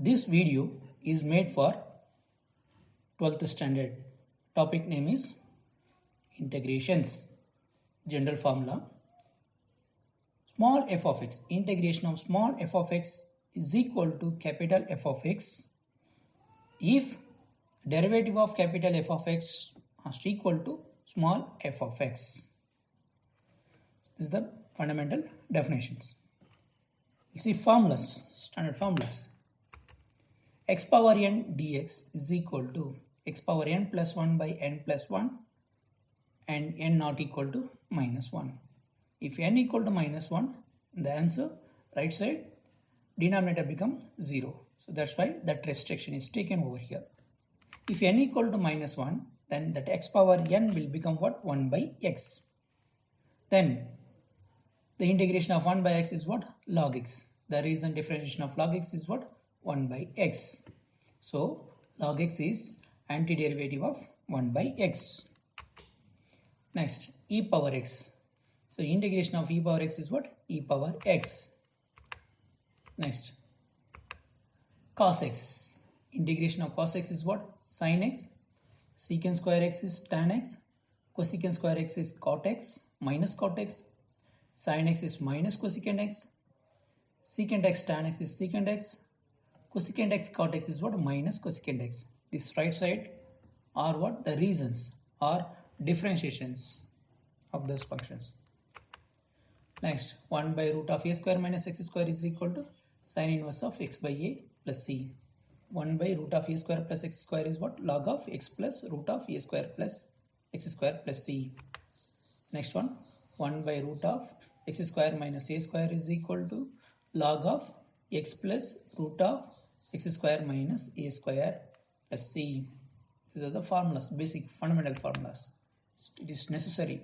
This video is made for 12th standard. Topic name is integrations. General formula. Small f of x. Integration of small f of x is equal to capital F of x if derivative of capital F of x is equal to small f of x. This is the fundamental definitions. See formulas, standard formulas. X power n dx is equal to x power n plus 1 by n plus 1 and n not equal to minus 1. If n equal to minus 1, the answer right side denominator become 0. So that's why that restriction is taken over here. If n equal to minus 1, then that x power n will become what? 1 by x. Then the integration of 1 by x is what? Log x. The reason differentiation of log x is what? 1 by x. So log x is antiderivative of 1 by x. Next, e power x. So integration of e power x is what? E power x. Next, cos x. Integration of cos x is what? Sin x. Secant square x is tan x. Cosecant square x is cot x minus cot x. Sin x is minus cosecant x. Secant x tan x is secant x. Cosecant x cot x is what? Minus cosecant x. This right side are what? The reasons or differentiations of those functions. Next, 1 by root of a square minus x square is equal to sin inverse of x by a plus c. 1 by root of a square plus x square is what? Log of x plus root of a square plus x square plus c. Next one, 1 by root of x square minus a square is equal to log of x plus root of x square minus a square plus c. These are the formulas, basic fundamental formulas. It is necessary.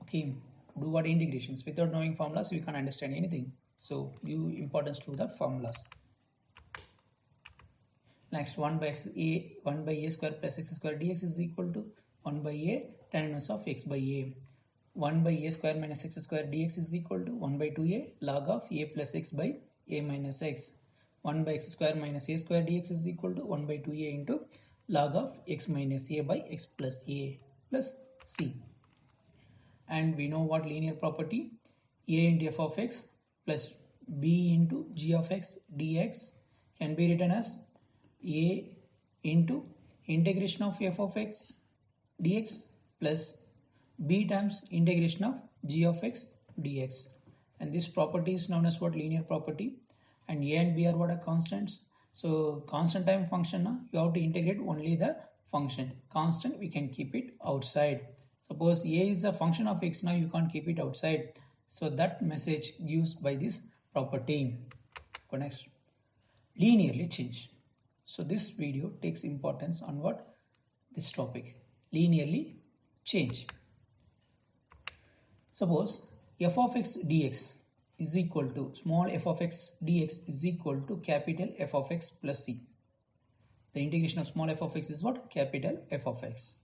Okay, do what integrations. Without knowing formulas, we can't understand anything. So give importance to the formulas. Next, 1 by a square plus x square dx is equal to 1 by a tan inverse of x by a. 1 by a square minus x square dx is equal to 1 by 2a log of a plus x by a minus x. 1 by x square minus a square dx is equal to 1 by 2a into log of x minus a by x plus a plus c. And we know what linear property? A into f of x plus b into g of x dx can be written as a into integration of f of x dx plus b times integration of g of x dx. And this property is known as what? Linear property. And a and b are what? Are constants. So constant time function, you have to integrate only the function. Constant, we can keep it outside. Suppose a is a function of x, now you can't keep it outside. So that message gives by this property. Go next. Linearly change. So this video takes importance on what? This topic. Linearly change. Suppose f of x dx is equal to small f of x dx is equal to capital F of x plus c. The integration of small f of x is what? Capital F of x.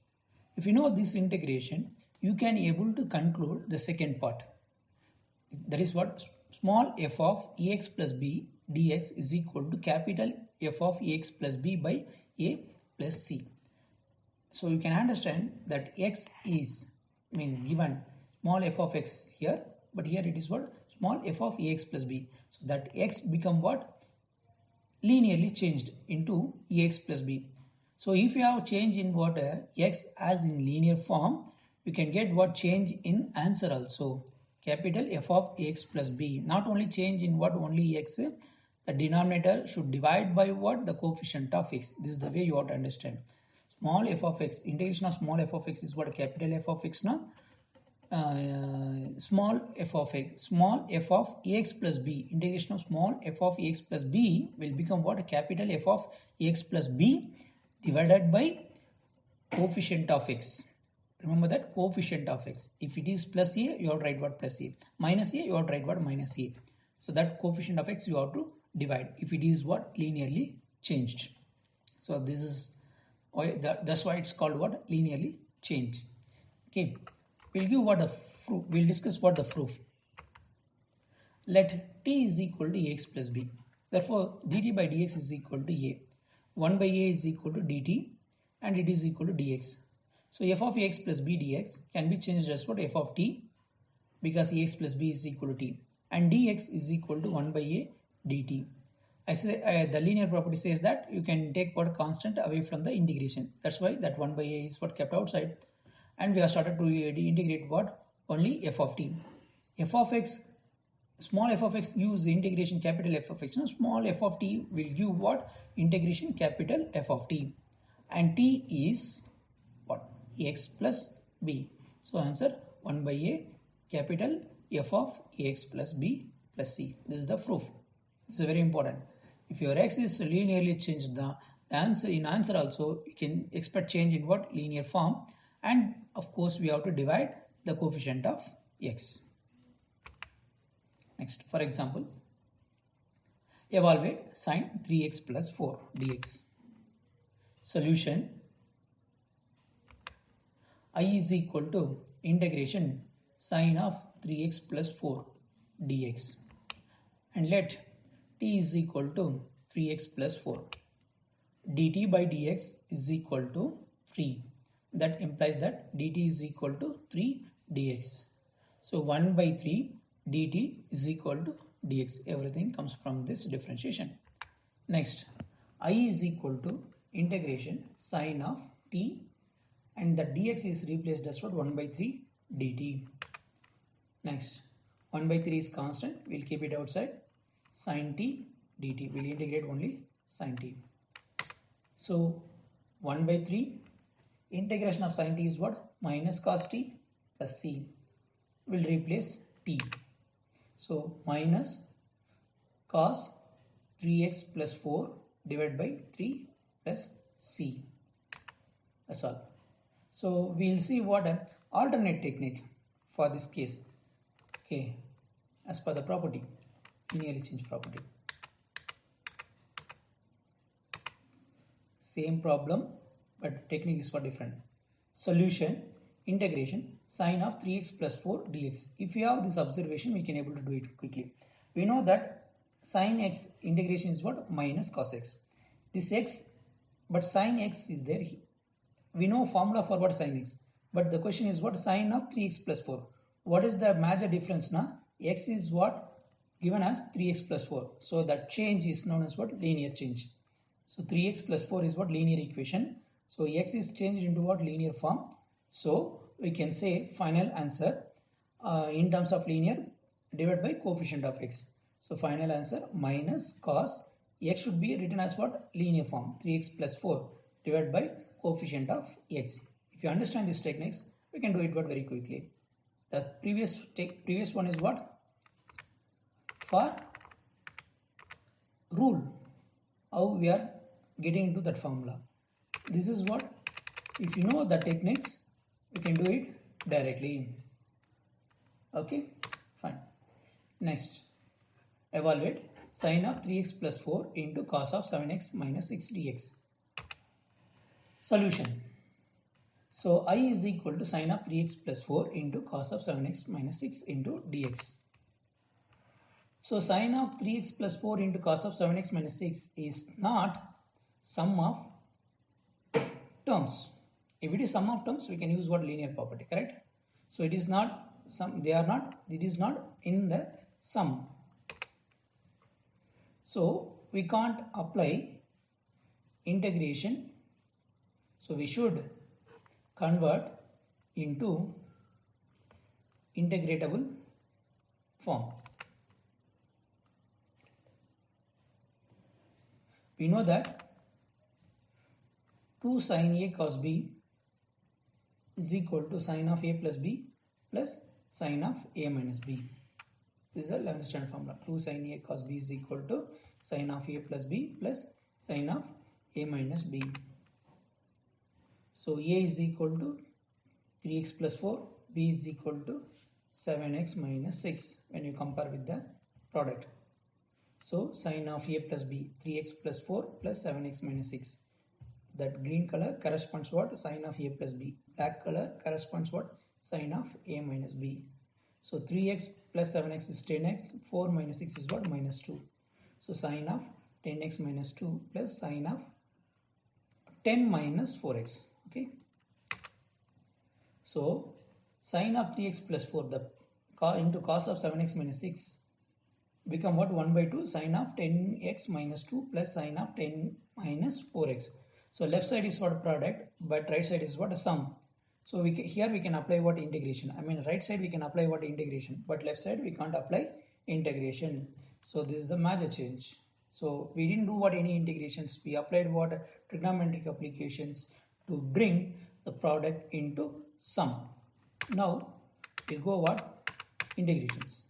If you know this integration, you can able to conclude the second part. That is what? Small f of ax plus b dx is equal to capital F of ax plus b by a plus c. So you can understand that x is given small f of x here, but here it is what? Small f of ax plus b. So that x become what? Linearly changed into ax plus b. So if you have change in what? X as in linear form, you can get what? Change in answer also. Capital F of ax plus b. Not only change in what? Only x. The denominator should divide by what? The coefficient of x. This is the way you have to understand. Small f of x. Integration of small f of x is what? Capital F of x now. Small f of x, small f of ax plus b, integration of small f of ax plus b will become what? Capital F of ax plus b divided by coefficient of x. Remember that coefficient of x. If it is plus a, you have to write what? Plus a. Minus a, you have to write what? Minus a. So that coefficient of x you have to divide if it is what? Linearly changed. So this is why that's why it's called what? Linearly change. Okay. We'll give what the proof. We'll discuss what the proof. Let t is equal to ax plus b. Therefore, dt by dx is equal to a. 1 by a is equal to dt and it is equal to dx. So f of x plus b dx can be changed as what f of t, because ax plus b is equal to t, and dx is equal to 1 by a dt. I say the linear property says that you can take what constant away from the integration. That's why that 1 by a is what kept outside, and we have started to integrate what only f of t. F of x, small f of x gives the integration capital F of x. Now small f of t will give what integration capital F of t, and t is what x plus b. So answer 1 by a capital F of ax plus b plus c. This is the proof. This is very important. If your x is linearly changed, the answer also you can expect change in what linear form, and of course we have to divide the coefficient of x. Next, for example, evaluate sine 3x plus 4 dx. Solution: I is equal to integration sine of 3x plus 4 dx, and let t is equal to 3x plus 4. dt by dx is equal to 3. That implies that dt is equal to 3 dx. So 1 by 3 dt is equal to dx. Everything comes from this differentiation. Next, I is equal to integration sine of t, and the dx is replaced as what 1 by 3 dt. Next, 1 by 3 is constant, we'll keep it outside. Sine t dt, we'll integrate only sine t. So 1 by 3 integration of sine t is what minus cos t plus c, will replace t. So minus cos 3x plus 4 divided by 3 plus c. That's all. So we'll see what an alternate technique for this case. Okay, as per the property, linearly change property. Same problem, but technique is for different. Solution: integration sine of 3x plus 4 dx. If you have this observation, we can able to do it quickly. We know that sine x integration is what minus cos x. This x, but sine x is there. We know formula for what sine x, but the question is what sine of 3x plus 4. What is the major difference now? X is what given as 3x plus 4. So that change is known as what linear change. So 3x plus 4 is what linear equation. So x is changed into what linear form. So we can say final answer in terms of linear divided by coefficient of x. So final answer minus cos x should be written as what linear form 3x plus 4 divided by coefficient of x. If you understand these techniques, we can do it very quickly. The previous one is what for rule, how we are getting into that formula. This is what, if you know the techniques, we can do it directly. Okay, fine. Next, evaluate sine of 3x plus 4 into cos of 7x minus 6 dx. Solution: so I is equal to sine of 3x plus 4 into cos of 7x minus 6 into dx. So sine of 3x plus 4 into cos of 7x minus 6 is not sum of terms. If it is sum of terms, we can use what linear property, correct? So it is not sum, they are not, it is not in the sum. So we can't apply integration. So we should convert into integratable form. We know that 2 sine a cos b is equal to sine of a plus b plus sine of a minus b. This is the 11th standard formula. 2 sine a cos b is equal to sine of a plus b plus sine of a minus b. So a is equal to 3x plus 4, b is equal to 7x minus 6 when you compare with the product. So sine of a plus b, 3x plus 4 plus 7x minus 6. That green color corresponds what sine of a plus b. Black color corresponds what sine of a minus b. So 3x plus 7x is 10x, 4 minus 6 is what minus 2. So sine of 10x minus 2 plus sine of 10 minus 4x. Okay. So sine of 3x plus 4 into cos of 7x minus 6 become what? 1 by 2 sine of 10x minus 2 plus sine of 10 minus 4x. So left side is what? Product, but right side is what? A sum. So here we can apply what? Integration. I mean right side we can apply what? Integration, but left side we can't apply integration. So this is the major change. So we didn't do what? Any integrations. We applied what? Trigonometric applications to bring the product into sum. Now we'll go what? Integrations.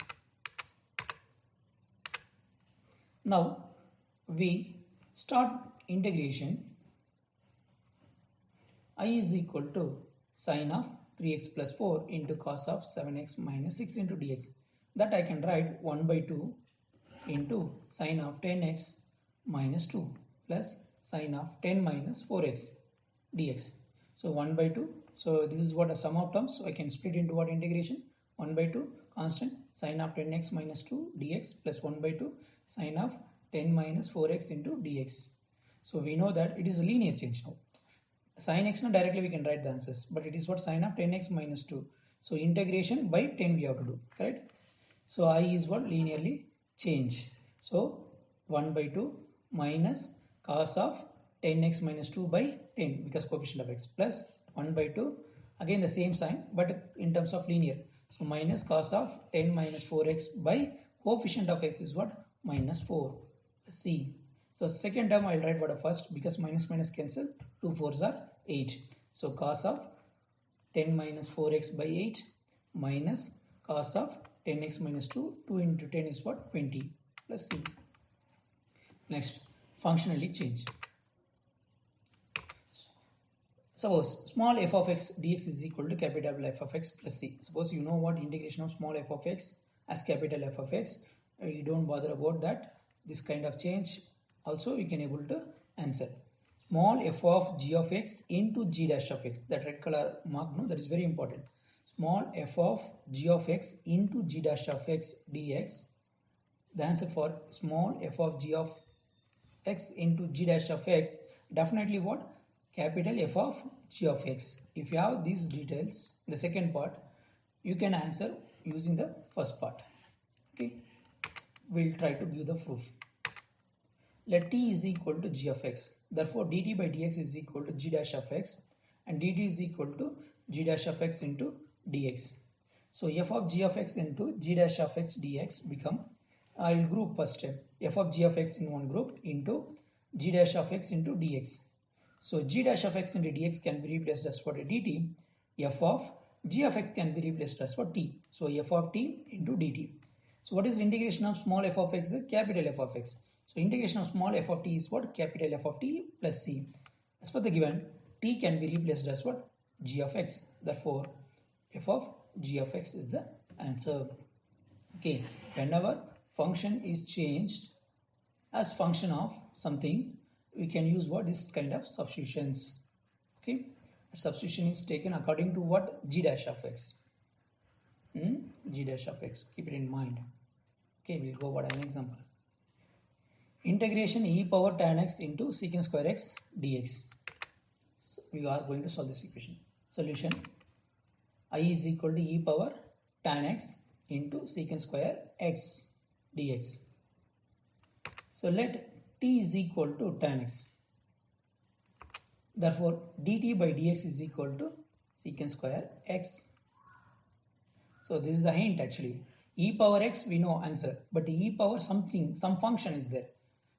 Now we start integration. I is equal to sine of 3x plus 4 into cos of 7x minus 6 into dx. That I can write 1 by 2 into sine of 10x minus 2 plus sine of 10 minus 4x dx. So 1 by 2. So this is what a sum of terms. So I can split into what? Integration. 1 by 2 constant sine of 10x minus 2 dx plus 1 by 2 sine of 10 minus 4x into dx. So we know that it is a linear change now. Sin x now directly we can write the answers, but it is what? Sine of 10x minus 2. So integration by 10 we have to do, correct? So I is what? Linearly change. So 1 by 2 minus cos of 10x minus 2 by 10 because coefficient of x plus 1 by 2, again the same sign but in terms of linear. So minus cos of 10 minus 4x by coefficient of x is what? Minus 4. C. So second term I'll write what? First, because minus minus cancel, 2 4s are 8. So cos of 10 minus 4x by 8 minus cos of 10x minus 2. 2 into 10 is what? 20 plus C. Next, functionally change. Suppose small f of x dx is equal to capital F of x plus C. Suppose you know what? Integration of small f of x as capital F of x. You don't bother about that. This kind of change also we can able to answer. Small f of g of x into g dash of x. That red color mark, no, that is very important. Small f of g of x into g dash of x dx. The answer for small f of g of x into g dash of x, definitely what? Capital F of g of x. If you have these details, the second part, you can answer using the first part. Okay, we'll try to give the proof. Let t is equal to g of x. Therefore, dt by dx is equal to g dash of x, and dt is equal to g dash of x into dx. So f of g of x into g dash of x dx become, I will group first f of g of x in one group into g dash of x into dx. So g dash of x into dx can be replaced as what? A dt. F of g of x can be replaced as what? T. So f of t into dt. So what is integration of small f of x? Capital F of x. So integration of small f of t is what? Capital F of t plus c. As per the given, t can be replaced as what? G of x. Therefore, f of g of x is the answer. Okay, whenever function is changed as function of something, we can use what? This kind of substitutions. Okay, substitution is taken according to what? G dash of x. G dash of x. Keep it in mind. Okay, we'll go what? An example. Integration e power tan x into secant square x dx. So we are going to solve this equation. Solution: I is equal to e power tan x into secant square x dx. So let t is equal to tan x. Therefore, dt by dx is equal to secant square x. So this is the hint actually. E power x we know answer, but e power something, some function is there.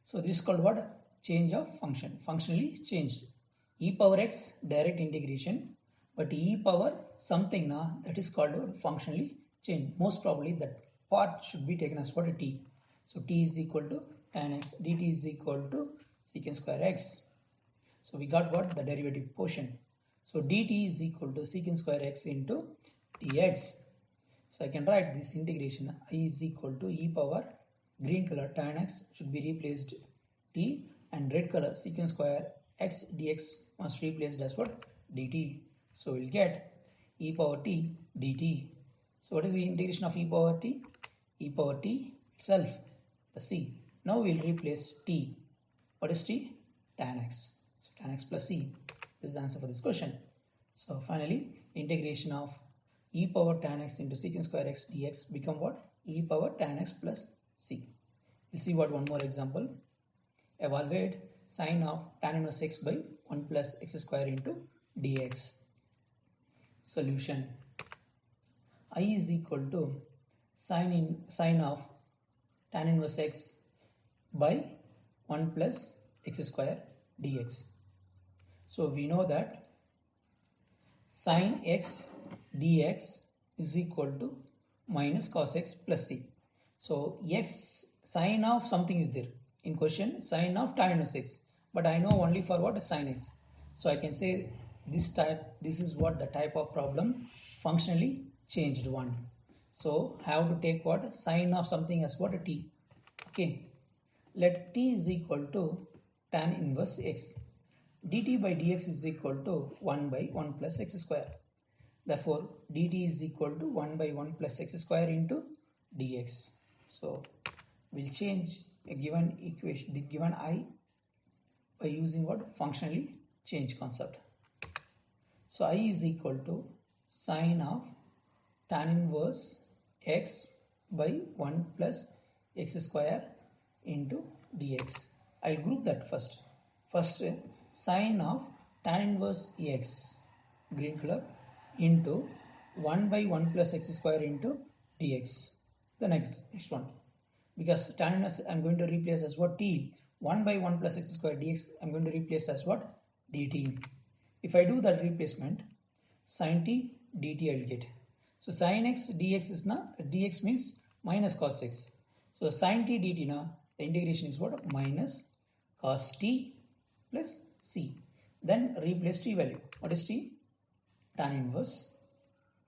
So this is called what? Change of function. Functionally changed. E power x direct integration, but e power something now, that is called functionally changed. Most probably that part should be taken as what? A t. So t is equal to tan x, dt is equal to secant square x. So we got what? The derivative portion. So dt is equal to secant square x into dx. So I can write this integration. I is equal to e power, green color tan x should be replaced t, and red color secant square x dx must be replaced as what? Dt. So we'll get e power t dt. So what is the integration of e power t? E power t itself, the c. Now we'll replace t. What is t? Tan x. So tan x plus c is the answer for this question. So finally, integration of e power tan x into secant square x dx become what? E power tan x plus c. We'll see what one more example. Evaluate sine of tan inverse x by 1 plus x square into dx. Solution. I is equal to sine of tan inverse x by 1 plus x square dx. So we know that sine x dx is equal to minus cos x plus c. So x sine of something is there in question, sine of tan inverse x, but I know only for what? Sine x. So I can say this is what the type of problem functionally changed one. So I have to take what? Sine of something as what? T. Okay. Let t is equal to tan inverse x. Dt by dx is equal to 1 by 1 plus x square. Therefore, dt is equal to 1 by 1 plus x square into dx. So we'll change a given equation, the given I, by using what? Functionally change concept. So I is equal to sine of tan inverse x by 1 plus x square into dx. I'll group that first. First, sine of tan inverse x, green color, into 1 by 1 plus x square into dx. The next one. Because tan inverse I'm going to replace as what? T. 1 by 1 plus x square dx I'm going to replace as what? Dt. If I do that replacement, sin t dt I'll get. So sin x dx is now, dx means minus cos x. So sin t dt now, the integration is what? Minus cos t plus c. Then replace t value. What is t? Tan inverse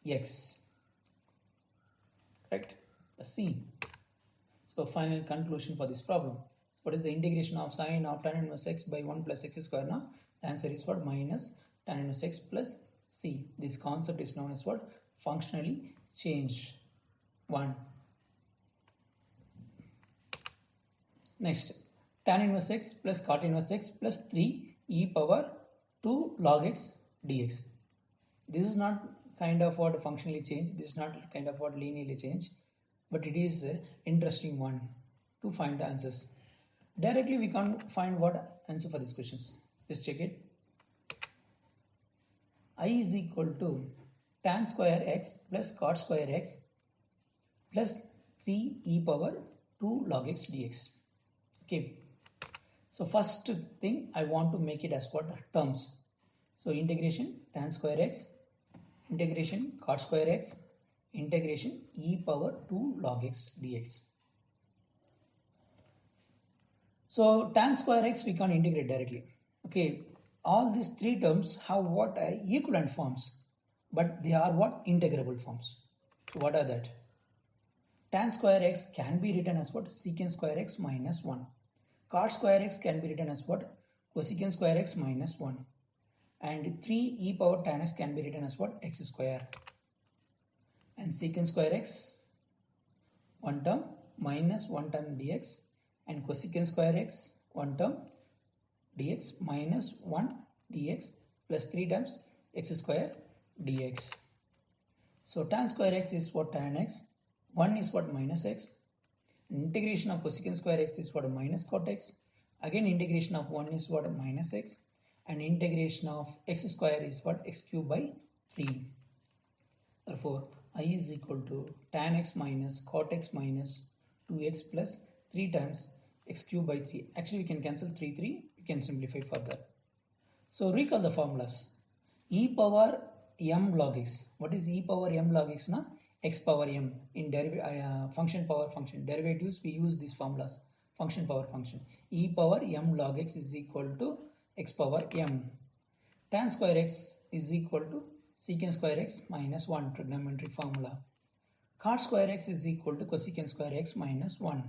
x. Correct? C. So final conclusion for this problem. What is the integration of sine of tan inverse x by 1 plus x square now? The answer is what? Minus tan inverse x plus c. This concept is known as what? Functionally changed one. Next, tan inverse x plus cot inverse x plus 3 e power 2 log x dx. This is not kind of what functionally changed. This is not kind of what linearly changed, but it is an interesting one to find the answers. Directly we can't find what answer for these questions. Just check it. I is equal to tan square x plus cot square x plus 3 e power 2 log x dx. Okay. So first thing I want to make it as what? Terms. So integration tan square x, integration cot square x, integration e power 2 log x dx. So tan square x we can integrate directly. Okay, all these three terms have what? Equivalent forms, but they are what? Integrable forms. So what are that? Tan square x can be written as what? Secant square x minus 1. Cot square x can be written as what? Cosecant square x minus 1. And 3 e power tan x can be written as what? X square. And secant square x, one term, minus 1 term dx, and cosecant square x, one term, dx minus 1 dx plus 3 times x square dx. So tan square x is what? Tan x. 1 is what? Minus x. Integration of cosecant square x is what? Minus cot x. Again integration of 1 is what? Minus x. And integration of x square is what? X cube by 3. Therefore I is equal to tan x minus cot x minus 2x plus 3 times x cube by 3. Actually we can cancel 3 3. We can simplify further. So recall the formulas. E power m log x. What is e power m log x now? X power m. In function power function derivatives we use these formulas. Function power function. E power m log x is equal to x power m. Tan square x is equal to secant square x minus 1, trigonometric formula. Cot square x is equal to cosecant square x minus 1.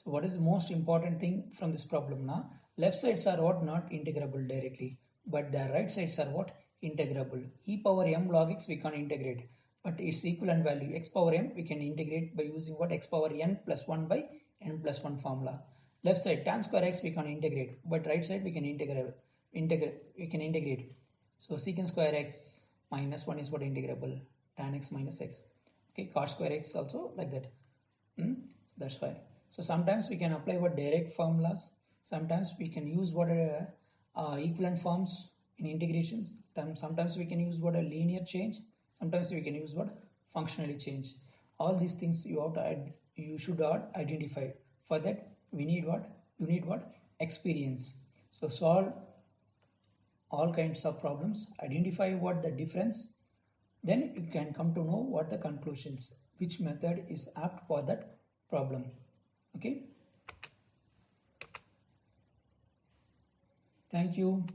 So what is the most important thing from this problem now? Left sides are what? Not integrable directly, but the right sides are what? Integrable. E power m log x we can integrate, but its equivalent value x power m we can integrate by using what? X power n plus 1 by n plus 1 formula. Left side tan square x we can integrate, but right side we can integrate. So secant square x minus 1 is what integrable, tan x minus x. Okay, cos square x also like that. That's why. So sometimes we can apply what direct formulas. Sometimes we can use what equivalent forms in integrations. Sometimes we can use what a linear change. Sometimes we can use what functionally change. All these things you have to add, you should identify. For that we need what? You need what? Experience. So solve all kinds of problems, identify what the difference, then you can come to know what the conclusions, which method is apt for that problem. Okay. Thank you.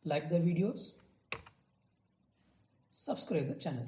Like the videos, subscribe the channel.